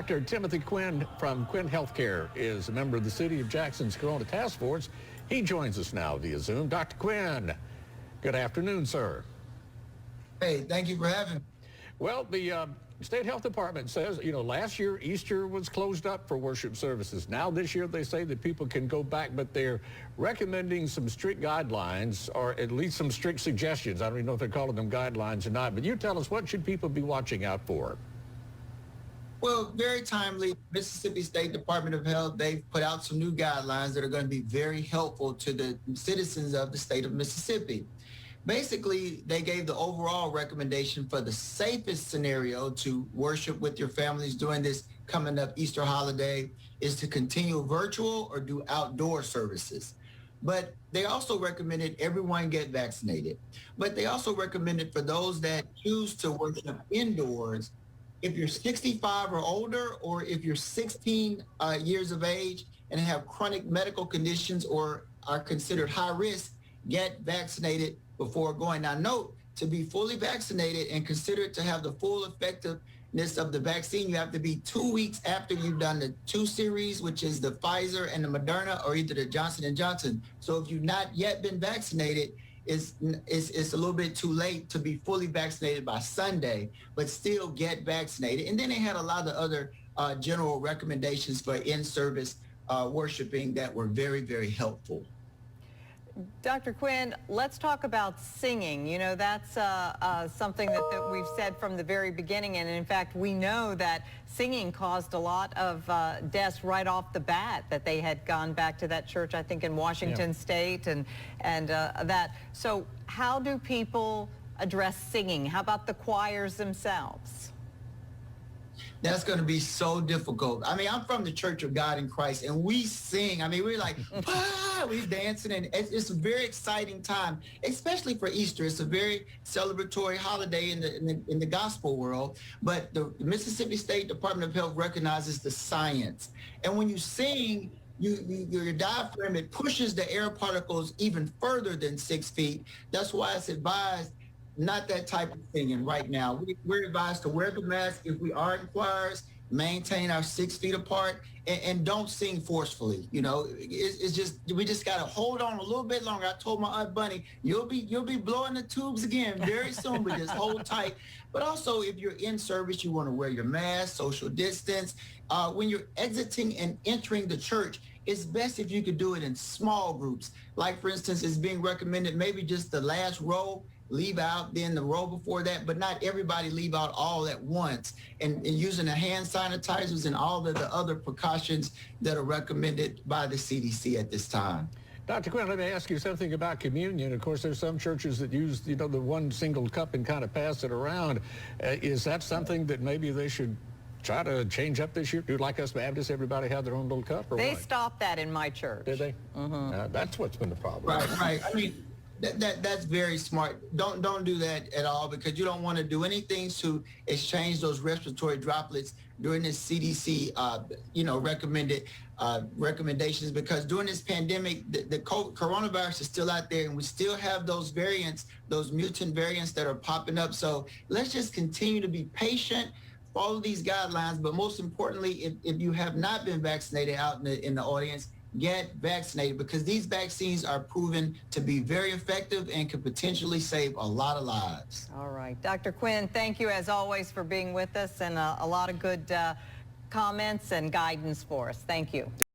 Dr. Timothy Quinn from Quinn Healthcare is a member of the City of Jackson's Corona Task Force. He joins us now via Zoom. Dr. Quinn, good afternoon, sir. Hey, thank you for having me. Well, the State Health Department says, last year Easter was closed up for worship services. Now this year they say that people can go back, but they're recommending some strict guidelines, or at least some strict suggestions. I don't even know if they're calling them guidelines or not, but you tell us, what should people be watching out for? Well, very timely, Mississippi State Department of Health, they've put out some new guidelines that are going to be very helpful to the citizens of the state of Mississippi. Basically, they gave the overall recommendation for the safest scenario to worship with your families during this coming up Easter holiday is to continue virtual or do outdoor services. But they also recommended everyone get vaccinated. But they also recommended for those that choose to worship indoors, if you're 65 or older, or if you're 16 years of age and have chronic medical conditions or are considered high risk, get vaccinated before going. Now note, to be fully vaccinated and considered to have the full effectiveness of the vaccine, you have to be 2 weeks after you've done the 2 series, which is the Pfizer and the Moderna, or either the Johnson & Johnson. So if you've not yet been vaccinated, it's a little bit too late to be fully vaccinated by Sunday, but still get vaccinated. And then they had a lot of other general recommendations for in-service worshiping that were very, very helpful. Dr. Quinn, let's talk about singing. That's something that we've said from the very beginning. And in fact, we know that singing caused a lot of deaths right off the bat, that they had gone back to that church, I think, in Washington State and that. So how do people address singing? How about the choirs themselves? That's going to be so difficult. I mean, I'm from the Church of God in Christ, and we sing. I mean, we're like, we're dancing, and it's a very exciting time, especially for Easter. It's a very celebratory holiday in the gospel world. But the Mississippi State Department of Health recognizes the science, and when you sing, your diaphragm, it pushes the air particles even further than 6 feet. That's why it's advised not that type of singing right now. We're advised to wear the mask if we are in choirs, maintain our 6 feet apart, and don't sing forcefully. It's just, we just got to hold on a little bit longer. I told my Aunt Bunny, you'll be blowing the tubes again very soon, but just hold tight. But also, if you're in service, you want to wear your mask, social distance. When you're exiting and entering the church, it's best if you could do it in small groups. Like, for instance, it's being recommended maybe just the last row, leave out, then the row before that, but not everybody leave out all at once, and using the hand sanitizers and all of the other precautions that are recommended by the CDC at this time. Dr. Quinn, let me ask you something about communion. Of course, there's some churches that use, the one single cup and kind of pass it around. Is that something that maybe they should try to change up this year? Do like us Baptists, everybody have their own little cup, or They what? stopped that in my church. Did they? Mm-hmm. That's what's been the problem. Right. I mean, that's very smart. Don't do that at all, because you don't want to do anything to exchange those respiratory droplets during this CDC recommended recommendations, because during this pandemic, the coronavirus is still out there, and we still have those variants, those mutant variants that are popping up. So let's just continue to be patient, follow these guidelines, but most importantly, if you have not been vaccinated out in the audience, get vaccinated, because these vaccines are proven to be very effective and could potentially save a lot of lives. All right. Dr. Quinn, thank you as always for being with us, and a lot of good comments and guidance for us. Thank you.